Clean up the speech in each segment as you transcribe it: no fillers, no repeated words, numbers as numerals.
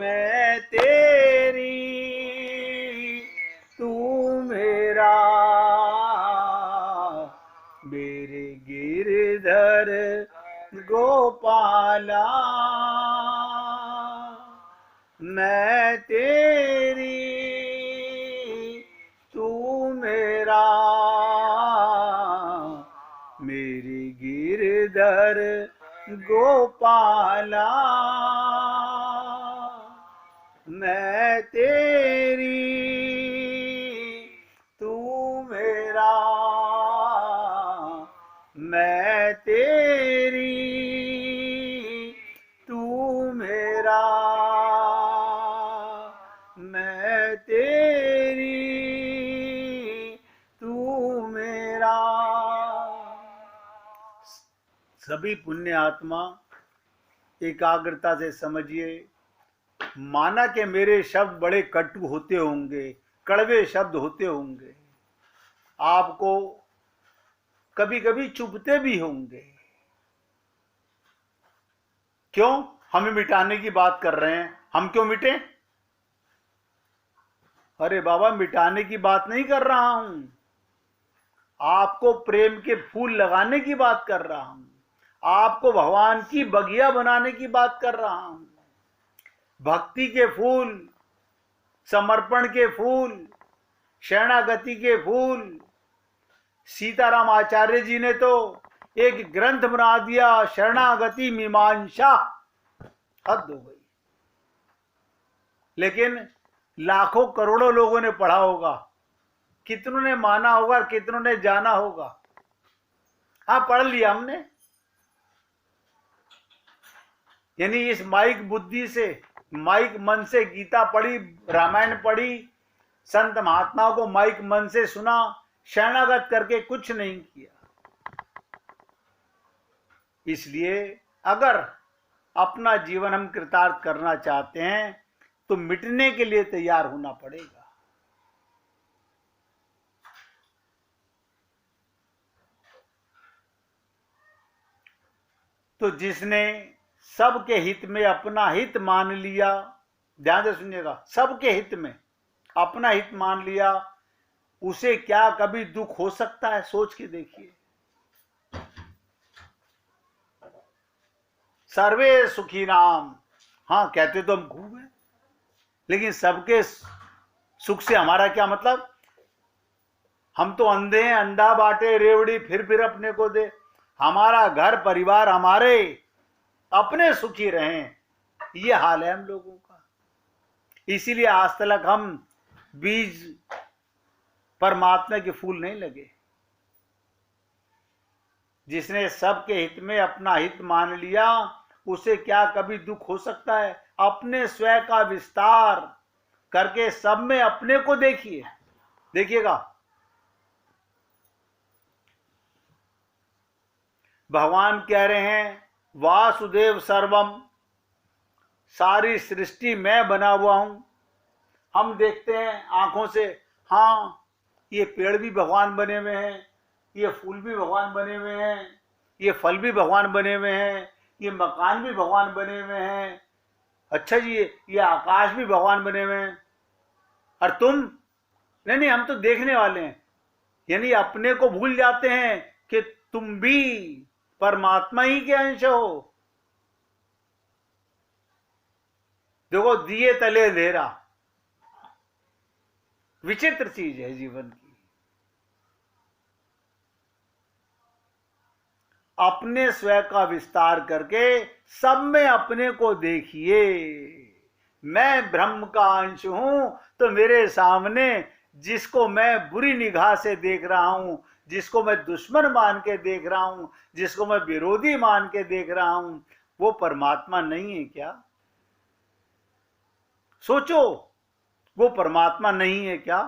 मैं तेरी तू मेरा, मेरे गिरधर गोपाला। मैं तेरी तू मेरा, मेरे गिरधर गोपाला। मैं तेरी तू मेरा, मैं तेरी तू मेरा, मैं तेरी तू मेरा। सभी पुण्य आत्मा एकाग्रता से समझिए। माना कि मेरे शब्द बड़े कटु होते होंगे, कड़वे शब्द होते होंगे, आपको कभी कभी चुभते भी होंगे। क्यों? हमें मिटाने की बात कर रहे हैं, हम क्यों मिटे? अरे बाबा, मिटाने की बात नहीं कर रहा हूं, आपको प्रेम के फूल लगाने की बात कर रहा हूं, आपको भगवान की बगिया बनाने की बात कर रहा हूं। भक्ति के फूल, समर्पण के फूल, शरणागति के फूल। सीताराम आचार्य जी ने तो एक ग्रंथ बना दिया, शरणागति मीमांसा। हद हो गई। लेकिन लाखों करोड़ों लोगों ने पढ़ा होगा, कितनों ने माना होगा, कितनों ने जाना होगा। हाँ, पढ़ लिया हमने। यानी इस माइक बुद्धि से, माइक मन से गीता पढ़ी, रामायण पढ़ी, संत महात्माओं को माइक मन से सुना, शरणागत करके कुछ नहीं किया। इसलिए अगर अपना जीवन हम कृतार्थ करना चाहते हैं तो मिटने के लिए तैयार होना पड़ेगा। तो जिसने सबके हित में अपना हित मान लिया, ध्यान से सुनिएगा, सबके हित में अपना हित मान लिया, उसे क्या कभी दुख हो सकता है? सोच के देखिए। सर्वे सुखी नाम, हाँ कहते तो हम खूब है, लेकिन सबके सुख से हमारा क्या मतलब? हम तो अंधे हैं, अंधा बाटे रेवड़ी फिर अपने को दे। हमारा घर परिवार हमारे अपने सुखी रहें, ये हाल है हम लोगों का। इसीलिए आज तक हम बीज परमात्मा के फूल नहीं लगे। जिसने सबके हित में अपना हित मान लिया, उसे क्या कभी दुख हो सकता है? अपने स्वयं का विस्तार करके सब में अपने को देखिए, देखिएगा। भगवान कह रहे हैं वासुदेव सर्वम, सारी सृष्टि मैं बना हुआ हूं। हम देखते हैं आंखों से, हाँ ये पेड़ भी भगवान बने हुए हैं, ये फूल भी भगवान बने हुए हैं, ये फल भी भगवान बने हुए हैं, ये मकान भी भगवान बने हुए हैं। अच्छा जी, ये आकाश भी भगवान बने हुए हैं। और तुम? नहीं, हम तो देखने वाले हैं। यानी अपने को भूल जाते हैं कि तुम भी परमात्मा ही के अंश हो। देखो, दिए तले अंधेरा, विचित्र चीज है जीवन की। अपने स्वयं का विस्तार करके सब में अपने को देखिए। मैं ब्रह्म का अंश हूं, तो मेरे सामने जिसको मैं बुरी निगाह से देख रहा हूं, जिसको मैं दुश्मन मान के देख रहा हूं, जिसको मैं विरोधी मान के देख रहा हूं, वो परमात्मा नहीं है क्या? सोचो, वो परमात्मा नहीं है क्या?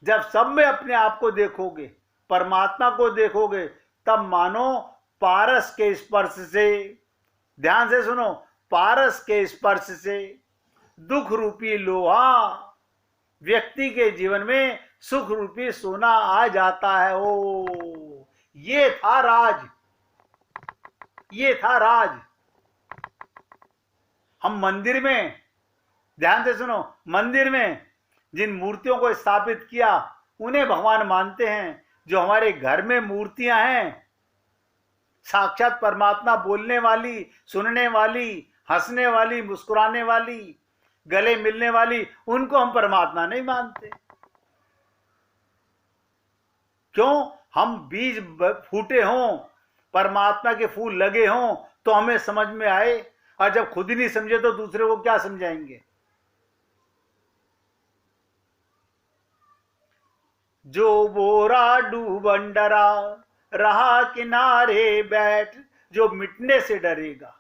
जब सब में अपने आप को देखोगे, परमात्मा को देखोगे, तब मानो पारस के स्पर्श से, ध्यान से सुनो, पारस के स्पर्श से दुख रूपी लोहा व्यक्ति के जीवन में सुख रूपी सोना आ जाता है। ओ, ये था राज। ये था राज। हम मंदिर में, ध्यान से सुनो, मंदिर में जिन मूर्तियों को स्थापित किया उन्हें भगवान मानते हैं। जो हमारे घर में मूर्तियां हैं, साक्षात परमात्मा बोलने वाली, सुनने वाली, हंसने वाली, मुस्कुराने वाली, गले मिलने वाली, उनको हम परमात्मा नहीं मानते। क्यों? हम बीज फूटे हों, परमात्मा के फूल लगे हों तो हमें समझ में आए, और जब खुद ही नहीं समझे तो दूसरे को क्या समझाएंगे। जो बोरा डूबन डरा रहा किनारे बैठ, जो मिटने से डरेगा,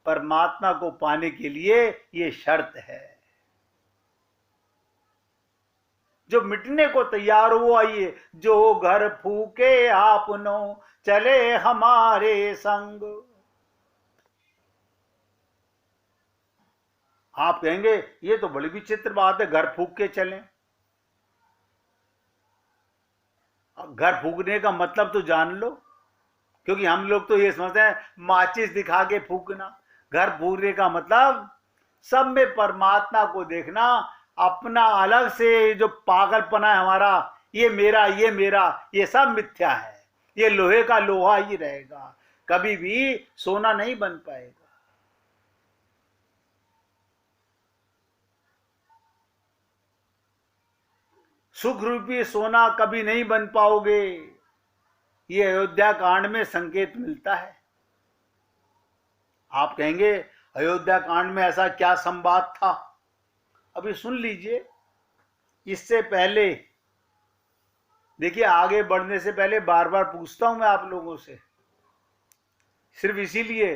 परमात्मा को पाने के लिए ये शर्त है। जो मिटने को तैयार हो आइए, जो घर फूके आपनो चले हमारे संग। आप कहेंगे ये तो बड़ी विचित्र बात है, घर फूक के चलें। घर फूकने का मतलब तो जान लो, क्योंकि हम लोग तो ये समझते हैं माचिस दिखा के फूकना। घर फूकने का मतलब सब में परमात्मा को देखना, अपना अलग से जो पागलपना है हमारा, ये मेरा, ये मेरा, ये सब मिथ्या है। ये लोहे का लोहा ही रहेगा, कभी भी सोना नहीं बन पाएगा। सुख रूपी सोना कभी नहीं बन पाओगे, ये अयोध्या कांड में संकेत मिलता है। आप कहेंगे अयोध्या कांड में ऐसा क्या संवाद था? अभी सुन लीजिए। इससे पहले देखिए, आगे बढ़ने से पहले बार बार पूछता हूं मैं आप लोगों से, सिर्फ इसीलिए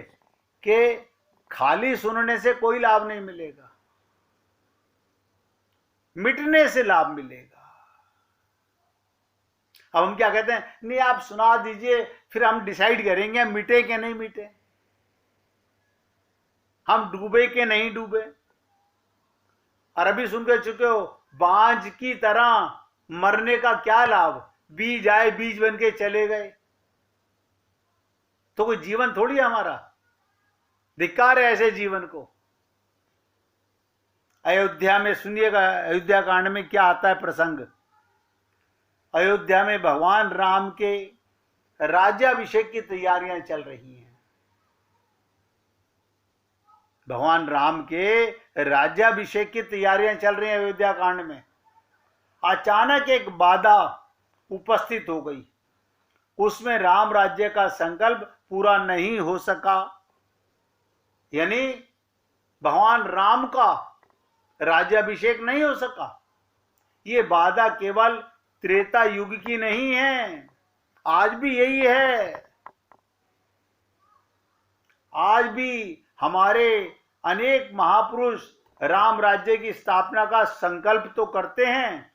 कि खाली सुनने से कोई लाभ नहीं मिलेगा, मिटने से लाभ मिलेगा। अब हम क्या कहते हैं, नहीं आप सुना दीजिए, फिर हम डिसाइड करेंगे मिटे कि नहीं मिटे, हम डूबे कि नहीं डूबे। और अभी सुन के चुके हो, बांझ की तरह मरने का क्या लाभ, बीज आए बीज बन के चले गए, तो कोई जीवन थोड़ी है हमारा। धिक्कार है ऐसे जीवन को। अयोध्या में सुनिएगा, अयोध्या कांड में क्या आता है प्रसंग। अयोध्या में भगवान राम के राज्याभिषेक की तैयारियां चल रही हैं। भगवान राम के राज्याभिषेक की तैयारियां चल रही हैं अयोध्या कांड में। अचानक एक बाधा उपस्थित हो गई, उसमें राम राज्य का संकल्प पूरा नहीं हो सका। यानी भगवान राम का राज्याभिषेक नहीं हो सका। ये बाधा केवल त्रेता युग की नहीं है, आज भी यही है। आज भी हमारे अनेक महापुरुष राम राज्य की स्थापना का संकल्प तो करते हैं,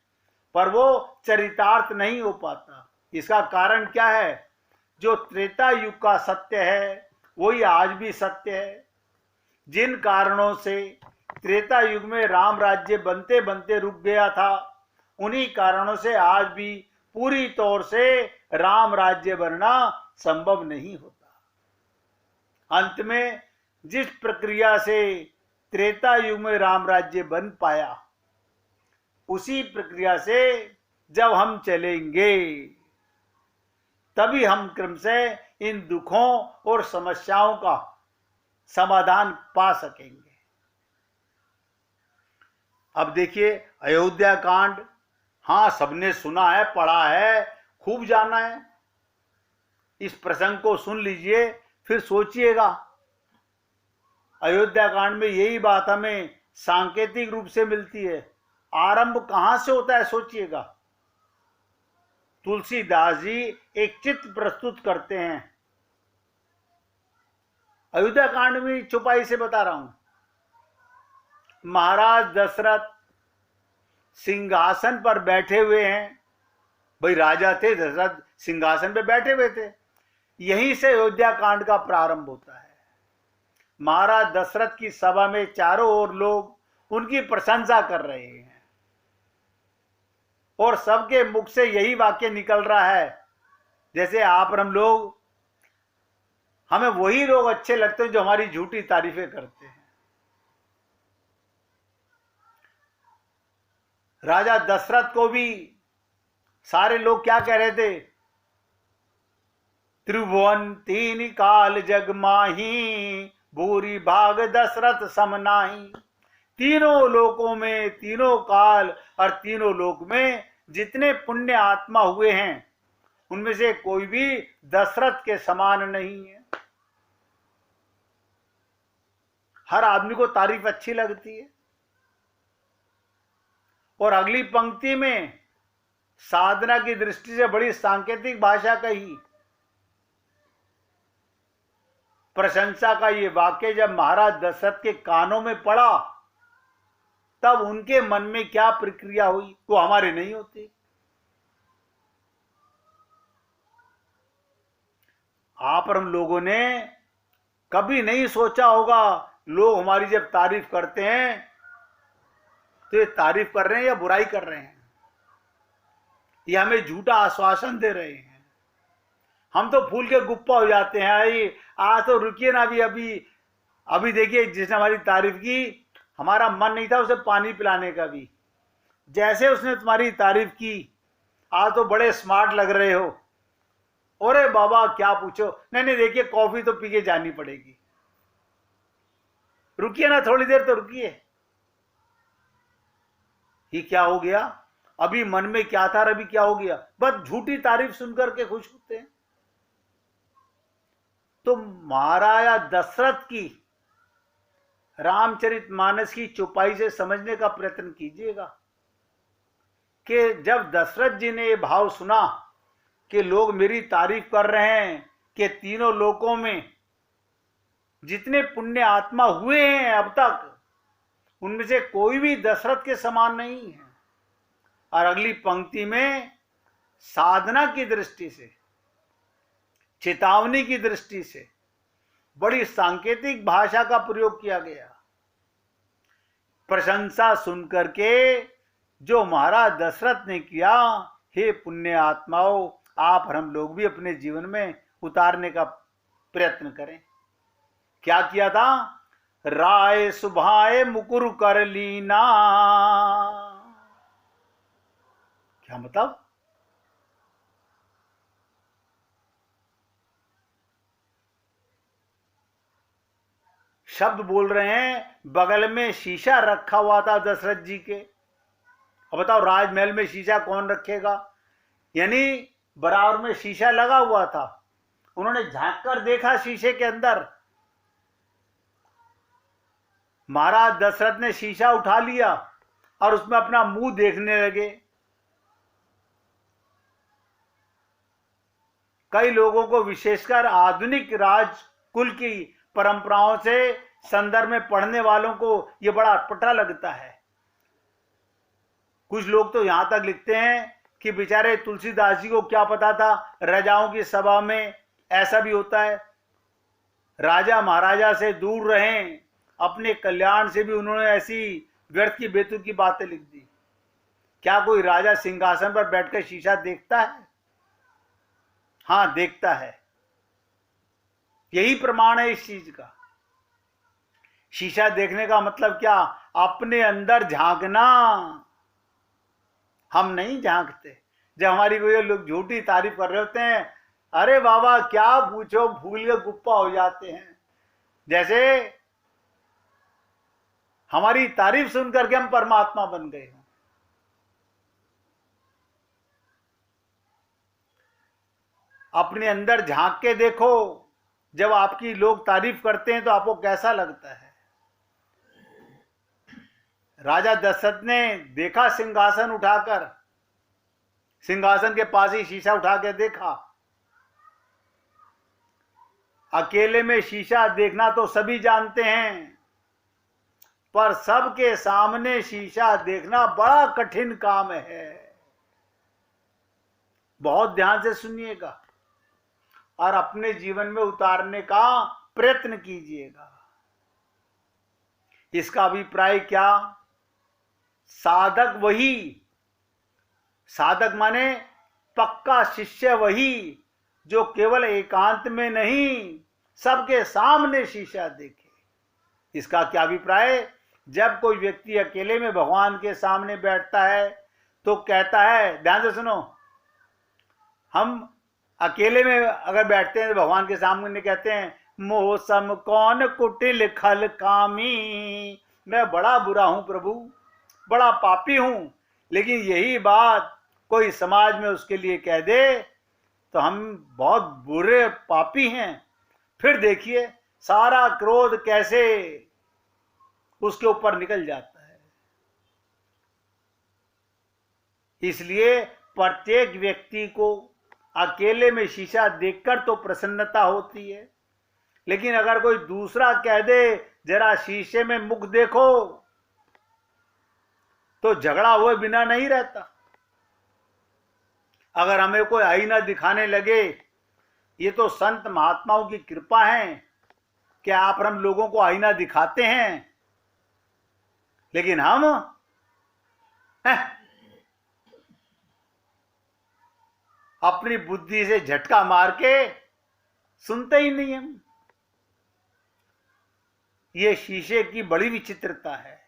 पर वो चरितार्थ नहीं हो पाता। इसका कारण क्या है? जो त्रेता युग का सत्य है वही आज भी सत्य है। जिन कारणों से त्रेता युग में राम राज्य बनते बनते रुक गया था, उन्हीं कारणों से आज भी पूरी तौर से राम राज्य बनना संभव नहीं होता। अंत में जिस प्रक्रिया से त्रेता युग में राम राज्य बन पाया, उसी प्रक्रिया से जब हम चलेंगे तभी हम क्रमशः इन दुखों और समस्याओं का समाधान पा सकेंगे। अब देखिए अयोध्या कांड, हाँ सबने सुना है, पढ़ा है, खूब जाना है। इस प्रसंग को सुन लीजिए, फिर सोचिएगा। अयोध्या कांड में यही बात हमें सांकेतिक रूप से मिलती है। आरंभ कहां से होता है सोचिएगा। तुलसीदास जी एक चित्र प्रस्तुत करते हैं। अयोध्या कांड में छुपाई से बता रहा हूं। महाराज दशरथ सिंहासन पर बैठे हुए हैं। भाई राजा थे दशरथ, सिंहासन पे बैठे हुए थे। यहीं से अयोध्या कांड का प्रारंभ होता है। महाराज दशरथ की सभा में चारों ओर लोग उनकी प्रशंसा कर रहे हैं और सबके मुख से यही वाक्य निकल रहा है, जैसे आप और हम लोग हमें वही लोग अच्छे लगते हैं जो हमारी झूठी तारीफें करते हैं। राजा दशरथ को भी सारे लोग क्या कह रहे थे, त्रिभुवन तीन काल जग माही, भूरी भाग दशरथ सम नाही। तीनों लोकों में, तीनों काल और तीनों लोक में जितने पुण्य आत्मा हुए हैं उनमें से कोई भी दशरथ के समान नहीं है। हर आदमी को तारीफ अच्छी लगती है। और अगली पंक्ति में साधना की दृष्टि से बड़ी सांकेतिक भाषा कही। प्रशंसा का ये वाक्य जब महाराज दशरथ के कानों में पड़ा तब उनके मन में क्या प्रक्रिया हुई वो हमारे नहीं होती। आप और हम लोगों ने कभी नहीं सोचा होगा लोग हमारी जब तारीफ करते हैं तो ये तारीफ कर रहे हैं या बुराई कर रहे हैं, ये हमें झूठा आश्वासन दे रहे हैं। हम तो फूल के गुप्पा हो जाते हैं, आई आज तो रुकिए ना, अभी देखिए जिसने हमारी तारीफ की हमारा मन नहीं था उसे पानी पिलाने का भी, जैसे उसने तुम्हारी तारीफ की आज तो बड़े स्मार्ट लग रहे हो, अरे बाबा क्या पूछो, नहीं देखिए कॉफी तो पी के जानी पड़ेगी, रुकिए ना थोड़ी देर तो रुकिए। ये क्या हो गया, अभी मन में क्या था और अभी क्या हो गया, बस झूठी तारीफ सुनकर के खुश होते हैं। तो महाराजा दशरथ की रामचरितमानस की चौपाई से समझने का प्रयत्न कीजिएगा कि जब दशरथ जी ने ये भाव सुना कि लोग मेरी तारीफ कर रहे हैं कि तीनों लोकों में जितने पुण्य आत्मा हुए हैं अब तक उनमें से कोई भी दशरथ के समान नहीं है। और अगली पंक्ति में साधना की दृष्टि से, चेतावनी की दृष्टि से बड़ी सांकेतिक भाषा का प्रयोग किया गया। प्रशंसा सुनकर के जो महाराज दशरथ ने किया, हे पुण्य आत्माओं, आप और हम लोग भी अपने जीवन में उतारने का प्रयत्न करें। क्या किया था, राय सुभाए मुकुर कर लीना। क्या मतलब, शब्द बोल रहे हैं, बगल में शीशा रखा हुआ था दशरथ जी के। अब बताओ राजमहल में शीशा कौन रखेगा, यानी बराबर में शीशा लगा हुआ था। उन्होंने झांक कर देखा शीशे के अंदर, महाराज दशरथ ने शीशा उठा लिया और उसमें अपना मुंह देखने लगे। कई लोगों को, विशेषकर आधुनिक राजकुल की परंपराओं से संदर्भ में पढ़ने वालों को यह बड़ा अटपटा लगता है। कुछ लोग तो यहां तक लिखते हैं कि बेचारे तुलसीदास जी को क्या पता था राजाओं की सभा में ऐसा भी होता है, राजा महाराजा से दूर रहें, अपने कल्याण से भी उन्होंने ऐसी व्यर्थ की बेतुकी की बातें लिख दी। क्या कोई राजा सिंहासन पर बैठकर शीशा देखता है? हां देखता है। यही प्रमाण है इस चीज का। शीशा देखने का मतलब क्या, अपने अंदर झांकना। हम नहीं झांकते। जब हमारी कोई लोग झूठी तारीफ कर रहे होते हैं, अरे बाबा क्या पूछो, फूल के गुप्पा हो जाते हैं। जैसे हमारी तारीफ सुनकर के हम परमात्मा बन गए हों। अपने अंदर झांक के देखो, जब आपकी लोग तारीफ करते हैं तो आपको कैसा लगता है। राजा दशरथ ने देखा सिंहासन उठाकर, सिंहासन के पास ही शीशा उठा के देखा। अकेले में शीशा देखना तो सभी जानते हैं, पर सबके सामने शीशा देखना बड़ा कठिन काम है। बहुत ध्यान से सुनिएगा और अपने जीवन में उतारने का प्रयत्न कीजिएगा। इसका अभिप्राय क्या, साधक वही, साधक माने पक्का शिष्य वही जो केवल एकांत में नहीं सबके सामने शीशा देखे। इसका क्या अभिप्राय है? जब कोई व्यक्ति अकेले में भगवान के सामने बैठता है तो कहता है, ध्यान से सुनो, हम अकेले में अगर बैठते हैं तो भगवान के सामने कहते हैं, मोह सम कौन कुटिल खल कामी, मैं बड़ा बुरा हूं प्रभु, बड़ा पापी हूं। लेकिन यही बात कोई समाज में उसके लिए कह दे तो हम बहुत बुरे पापी हैं, फिर देखिए सारा क्रोध कैसे उसके ऊपर निकल जाता है। इसलिए प्रत्येक व्यक्ति को अकेले में शीशा देखकर तो प्रसन्नता होती है, लेकिन अगर कोई दूसरा कह दे जरा शीशे में मुख देखो, तो झगड़ा हुए बिना नहीं रहता। अगर हमें कोई आईना दिखाने लगे, ये तो संत महात्माओं की कृपा है कि आप हम लोगों को आईना दिखाते हैं, लेकिन हम अपनी बुद्धि से झटका मार के सुनते ही नहीं हम। ये शीशे की बड़ी विचित्रता है।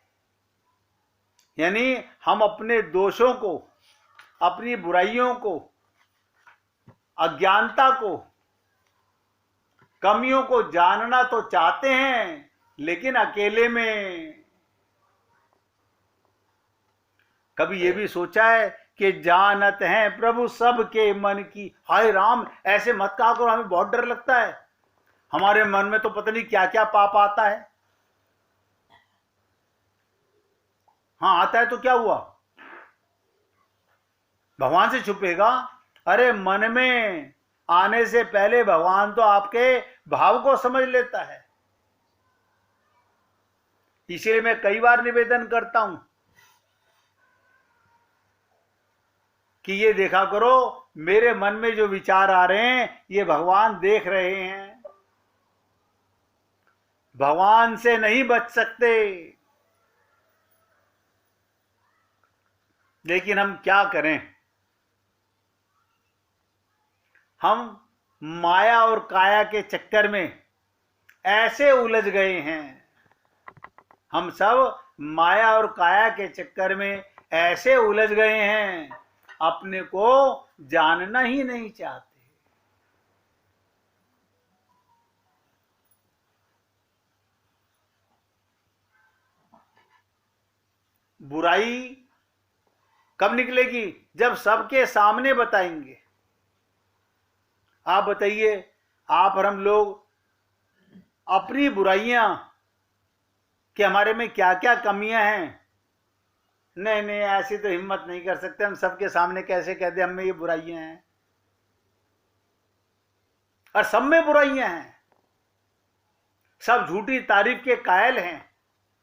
यानी हम अपने दोषों को, अपनी बुराइयों को, अज्ञानता को, कमियों को जानना तो चाहते हैं, लेकिन अकेले में। कभी ये भी सोचा है कि जानत हैं प्रभु सबके मन की। हाय राम, ऐसे मत कहा करो, हमें बहुत डर लगता है। हमारे मन में तो पता नहीं क्या क्या पाप आता है। हाँ, आता है तो क्या हुआ, भगवान से छुपेगा? अरे मन में आने से पहले भगवान तो आपके भाव को समझ लेता है। इसलिए मैं कई बार निवेदन करता हूं कि ये देखा करो, मेरे मन में जो विचार आ रहे हैं ये भगवान देख रहे हैं। भगवान से नहीं बच सकते, लेकिन हम क्या करें? हम माया और काया के चक्कर में ऐसे उलझ गए हैं। हम सब माया और काया के चक्कर में ऐसे उलझ गए हैं, अपने को जानना ही नहीं चाहते। बुराई कब निकलेगी? जब सबके सामने बताएंगे। आप बताइए, आप और हम लोग अपनी बुराइयां कि हमारे में क्या क्या कमियां हैं, नहीं नहीं ऐसी तो हिम्मत नहीं कर सकते हम सबके सामने कैसे कह दे हम में ये बुराइयां हैं। और सब में बुराइयां हैं, सब झूठी तारीफ के कायल हैं,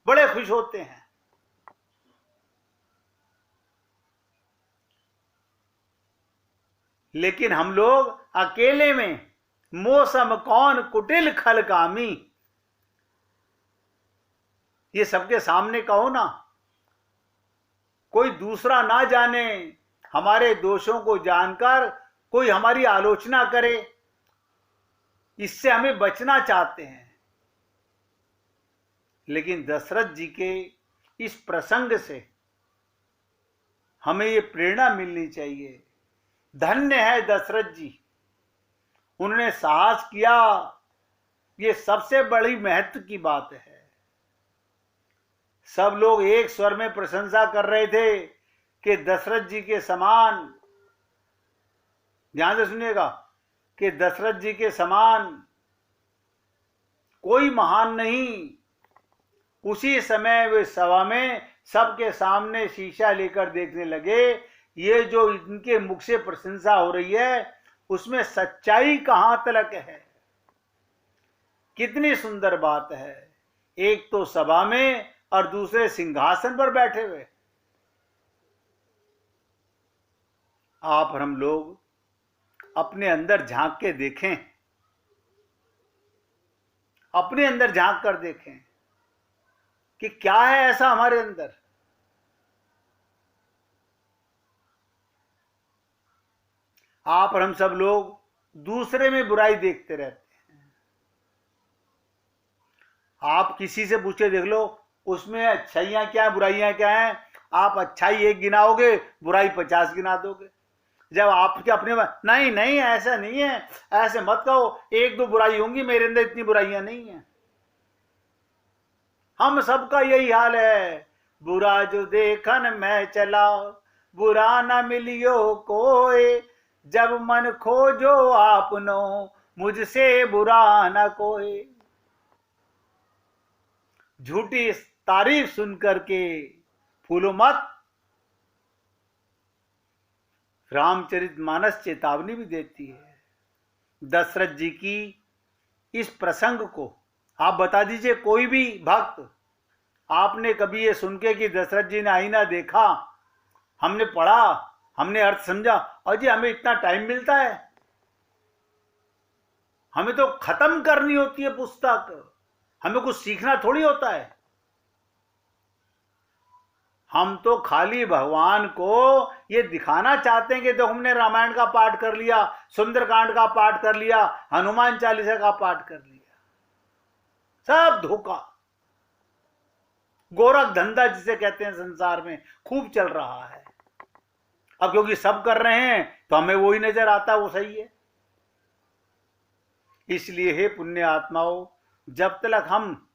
बड़े खुश होते हैं। लेकिन हम लोग अकेले में मौसम कौन कुटिल खल कामी, ये सबके सामने कहो ना, कोई दूसरा ना जाने, हमारे दोषों को जानकर कोई हमारी आलोचना करे, इससे हमें बचना चाहते हैं। लेकिन दशरथ जी के इस प्रसंग से हमें ये प्रेरणा मिलनी चाहिए। धन्य है दशरथ जी, उन्होंने साहस किया, ये सबसे बड़ी महत्व की बात है। सब लोग एक स्वर में प्रशंसा कर रहे थे कि दशरथ जी के समान, ध्यान से सुनिएगा, कि दशरथ जी के समान कोई महान नहीं। उसी समय वे सभा में सबके सामने शीशा लेकर देखने लगे, ये जो इनके मुख से प्रशंसा हो रही है उसमें सच्चाई कहां तलक है। कितनी सुंदर बात है, एक तो सभा में और दूसरे सिंहासन पर बैठे हुए। आप और हम लोग अपने अंदर झांक के देखें, अपने अंदर झांक कर देखें कि क्या है ऐसा हमारे अंदर। आप और हम सब लोग दूसरे में बुराई देखते रहते हैं, आप किसी से पूछे देख लो, उसमें अच्छाइयाँ क्या है, बुराइयाँ क्या हैं। आप अच्छाई 1 गिनाओगे, बुराई 50 गिना दोगे। जब आपके अपने नहीं नहीं ऐसा नहीं है, ऐसे मत कहो, 1-2 बुराई होंगी, मेरे अंदर इतनी बुराइयां नहीं है। हम सबका यही हाल है। बुरा जो देखन मैं चला, बुरा ना मिलियो कोई, जब मन खोजो आपनो, मुझसे बुरा ना कोई। झूठी तारीफ सुन करके फूलो मत। रामचरितमानस चेतावनी भी देती है। दशरथ जी की इस प्रसंग को आप बता दीजिए, कोई भी भक्त, आपने कभी ये सुन के कि दशरथ जी ने आईना देखा, हमने पढ़ा, हमने अर्थ समझा, और जी हमें इतना टाइम मिलता है? हमें तो खत्म करनी होती है पुस्तक, हमें कुछ सीखना थोड़ी होता है। हम तो खाली भगवान को ये दिखाना चाहते हैं कि तो हमने रामायण का पाठ कर लिया, सुंदरकांड का पाठ कर लिया, हनुमान चालीसा का पाठ कर लिया। सब धोखा, गोरख धंधा जिसे कहते हैं संसार में खूब चल रहा है। अब क्योंकि सब कर रहे हैं तो हमें वही नजर आता, वो सही है। इसलिए हे पुण्य आत्माओं, जब तक हम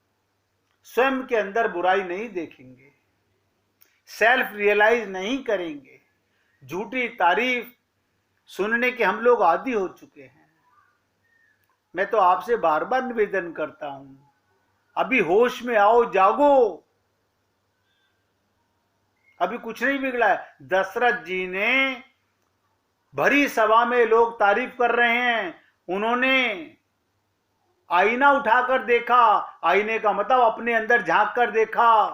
स्वयं के अंदर बुराई नहीं देखेंगे, सेल्फ रियलाइज नहीं करेंगे, झूठी तारीफ सुनने के हम लोग आदी हो चुके हैं। मैं तो आपसे बार बार निवेदन करता हूं, अभी होश में आओ, जागो। अभी कुछ नहीं बिगड़ा है। दशरथ जी ने भरी सभा में लोग तारीफ कर रहे हैं, उन्होंने आईना उठाकर देखा, आईने का मतलब अपने अंदर झांक कर देखा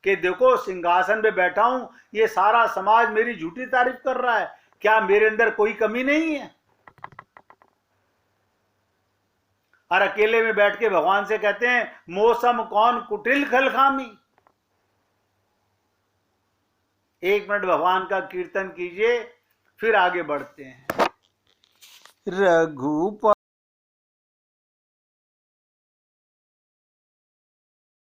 कि देखो सिंहासन पे बैठा हूं, ये सारा समाज मेरी झूठी तारीफ कर रहा है, क्या मेरे अंदर कोई कमी नहीं है? और अकेले में बैठ के भगवान से कहते हैं, मौसम कौन कुटिल खलखामी। 1 मिनट भगवान का कीर्तन कीजिए, फिर आगे बढ़ते हैं। रघुपति